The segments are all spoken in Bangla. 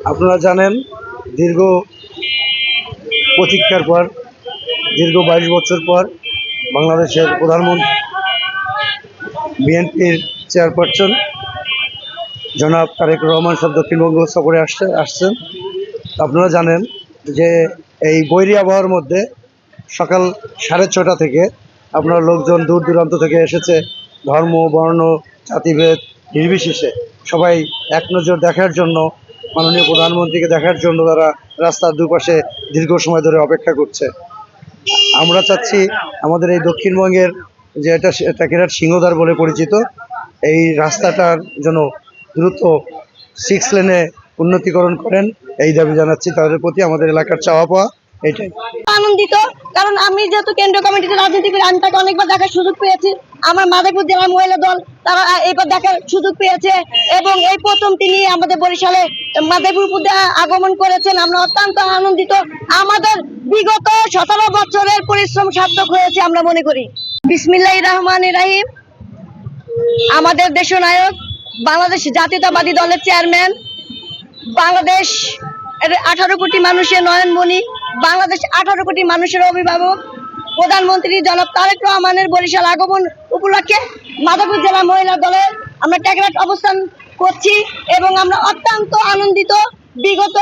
আপনারা জানেন দীর্ঘ প্রতীক্ষার পর দীর্ঘ 22 বছর পর বাংলাদেশের প্রধানমন্ত্রী বিএনপির চেয়ারপারসন জনাব তারেক রহমান সাহেব দক্ষিণবঙ্গ সফরে আসছেন। আপনারা জানেন যে এই বৈরী আবহাওয়ার মধ্যে সকাল 6:30 থেকে আপনার লোকজন দূর দূরান্ত থেকে এসেছে। ধর্ম, বর্ণ, জাতিভেদ নির্বিশেষে সবাই এক নজর দেখার জন্য, মাননীয় প্রধানমন্ত্রীকে দেখার জন্য তারা রাস্তার দুপাশে দীর্ঘ সময় ধরে অপেক্ষা করছে। আমরা চাচ্ছি আমাদের এই দক্ষিণবঙ্গের যে এটাকে সিংহদ্বার বলে পরিচিত, এই রাস্তাটার জন্য দ্রুত 6 লেনে উন্নতিকরণ করেন, এই দাবি জানাচ্ছি তাদের প্রতি। আমাদের এলাকার চাওয়া পাওয়া এটাই। আনন্দিত, কারণ আমি যেহেতু কেন্দ্রীয় কমিটিতে রাজনীতি করি, আমি তাকে অনেকবার দেখার সুযোগ পেয়েছি। আমার মাদারীপুর জেলার মহিলা দল তারা এইবার দেখার সুযোগ পেয়েছে এবং এই প্রথম তিনি আমাদের বরিশালে মাদারীপুর আগমন করেছেন। আমরা অত্যন্ত আনন্দিত। আমাদের বিগত 17 বছরের পরিশ্রম সার্থক হয়েছে আমরা মনে করি। বিসমিল্লাহির রহমানির রহিম। আমাদের দেশনায়ক, বাংলাদেশ জাতীয়তাবাদী দলের চেয়ারম্যান, বাংলাদেশ 18 কোটি মানুষের নয়নমণি, বাংলাদেশ 18 কোটি মানুষের অভিভাবক প্রধানমন্ত্রী জনাব তারেক রহমানের বরিশাল আগমন উপলক্ষে মাদারীপুর জেলা মহিলা দলের আমরা ট্যাগরাট অবস্থান করছি এবং আমরা অত্যন্ত আনন্দিত। বিগত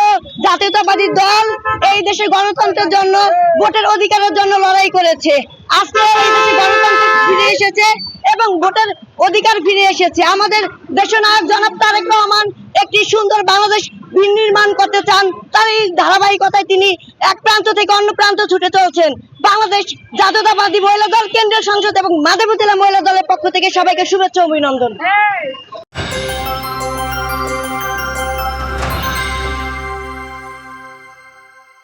জাতীয়তাবাদী দল এই দেশে গণতন্ত্রের জন্য, ভোটের অধিকারের জন্য লড়াই করেছে। আজকে এই দেশে গণতন্ত্র ফিরে এসেছে এবং ভোটের অধিকার ফিরে এসেছে। আমাদের দেশনায়ক জনাব তারেক রহমান একটি সুন্দর বাংলাদেশ বিনির্মাণ করতে চান। তার এই ধারাবাহিকতায় তিনি এক প্রান্ত থেকে অন্য প্রান্ত ছুটে চলছেন। বাংলাদেশ জাতীয়তাবাদী মহিলা দল, কেন্দ্রীয় সংসদ এবং মাদারীপুর জেলা মহিলা দলের পক্ষ থেকে সবাইকে শুভেচ্ছা ও অভিনন্দন।